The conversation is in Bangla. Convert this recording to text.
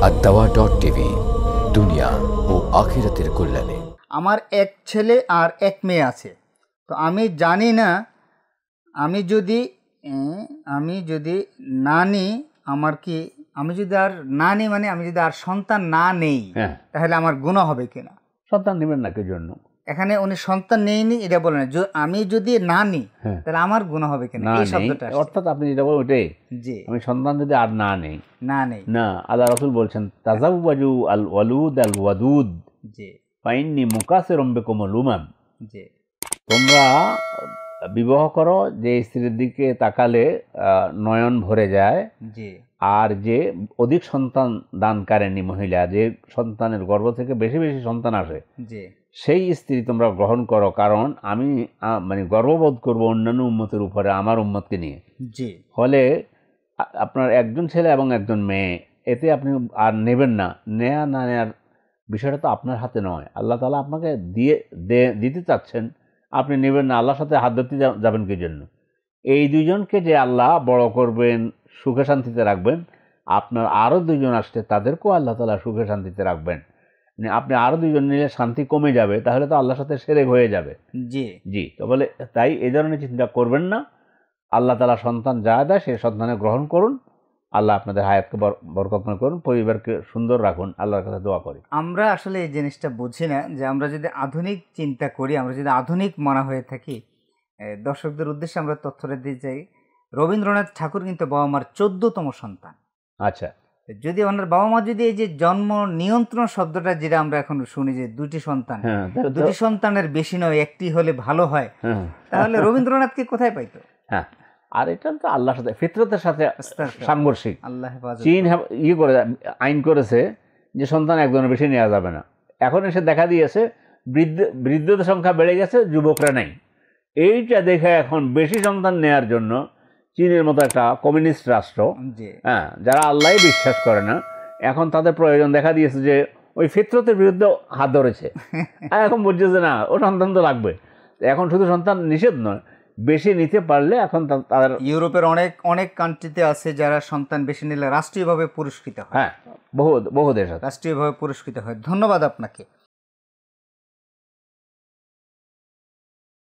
ad-dawa.tv, দুনিয়া ও আখিরাতের কল্যাণে। আমার এক ছেলে আর এক মেয়ে আছে, তো আমি জানি না আমি যদি না নিই, আমার কি, আমি যদি আর না নিই মানে আমি যদি আর সন্তান না নেই, তাহলে আমার গুনাহ হবে কিনা? সন্তান নেবেন না কি জন্য? এখানে উনি সন্তান নেইনি এটা বলেন, আমি যদি না নিই তাহলে আমার গুনাহ হবে কিনা, এই শব্দটা অর্থাৎ আপনি যেটা বলেন ওটাই, জি, আমি সন্তান যদি আর না নেই না, আল্লাহ রাসূল বলছেন তাজাওয়াজু আল ওয়ালুদ আল ওয়াদুদ, জি, ফাইন্নি মুকাসিরুম বিকুমুল উমাম, জি, তোমরা বিবাহ করো যে স্ত্রীর দিকে তাকালে নয়ন ভরে যায়, জি, আর যে অধিক সন্তান দানকারিণী মহিলা, যে সন্তানের গর্ভ থেকে বেশি বেশি সন্তান আসে, জি, সেই স্ত্রী তোমরা গ্রহণ করো, কারণ আমি মানে গর্ববোধ করবো অন্যান্য উম্মতের উপরে আমার উম্মতকে নিয়ে। জি, ফলে আপনার একজন ছেলে এবং একজন মেয়ে, এতে আপনি আর নেবেন না, নেয়া না নেয়ার বিষয়টা তো আপনার হাতে নয়, আল্লাহ তাআলা আপনাকে দিতে চাচ্ছেন, আপনি নেবেন না, আল্লাহর সাথে হাত ধরতে যাবেন কি জন্য? এই দুইজনকে যে আল্লাহ বড় করবেন, সুখে শান্তিতে রাখবেন, আপনার আরও দুইজন আসছে তাদেরকেও আল্লাহ তাআলা সুখে শান্তিতে রাখবেন। আপনি আরও দুইজন নিলে শান্তি কমে যাবে, তাহলে তো আল্লাহর সাথে সেরেক হয়ে যাবে। জি, তো বলে তাই এই ধরনের চিন্তা করবেন না, আল্লাহ তাআলা সন্তান যা দেয় সেই সন্তানে গ্রহণ করুন, আল্লাহ আপনাদের হায়াতকে বরকতময় করুন, পরিবারকে সুন্দর রাখুন, আল্লাহর কাছে দোয়া করি। আমরা আসলে এই জিনিসটা বুঝি না যে আমরা যদি আধুনিক চিন্তা করি, আমরা যদি আধুনিক মনা হয়ে থাকি, দর্শকদের উদ্দেশ্যে আমরা তথ্যটা দিয়ে যাই। রবীন্দ্রনাথ ঠাকুর কিন্তু বাবা মার 14তম সন্তান। আচ্ছা, যদি ওনার বাবা মা যদি এই যে জন্ম নিয়ন্ত্রণ শব্দটা যেটা আমরা এখন শুনি যে দুটি সন্তান, দুটি সন্তানের বেশি নয়, একটি হলে ভালো হয়, তাহলে রবীন্দ্রনাথকে কোথায় পাইতো? হ্যাঁ, আর এটা তো আল্লাহর সাথে, ফিতরতের সাথে সাংঘর্ষিক। আল্লাহ চীন করে আইন করেছে যে সন্তান একজনের বেশি নেওয়া যাবে না। এখন এসে দেখা দিয়েছে বৃদ্ধদের সংখ্যা বেড়ে গেছে, যুবকরা নেই। এইটা দেখে এখন বেশি সন্তান নেয়ার জন্য চীনের মতো একটা কমিউনিস্ট রাষ্ট্র, যারা আল্লাহই বিশ্বাস করে না, এখন তাদের প্রয়োজন দেখা দিয়েছে যে ওই ফিতরতের বিরুদ্ধে হাত ধরেছে। এখন বলছে যে না, ও সন্তান তো লাগবে। এখন শুধু সন্তান নিষেধ নয়, বেশি নিতে পারলে এখন তাদের, ইউরোপের অনেক কান্ট্রিতে আছে যারা সন্তান বেশি নিলে রাষ্ট্রীয়ভাবে পুরস্কৃত হয়। হ্যাঁ, বহু দেশ আছে রাষ্ট্রীয়ভাবে পুরস্কৃত হয়। ধন্যবাদ আপনাকে।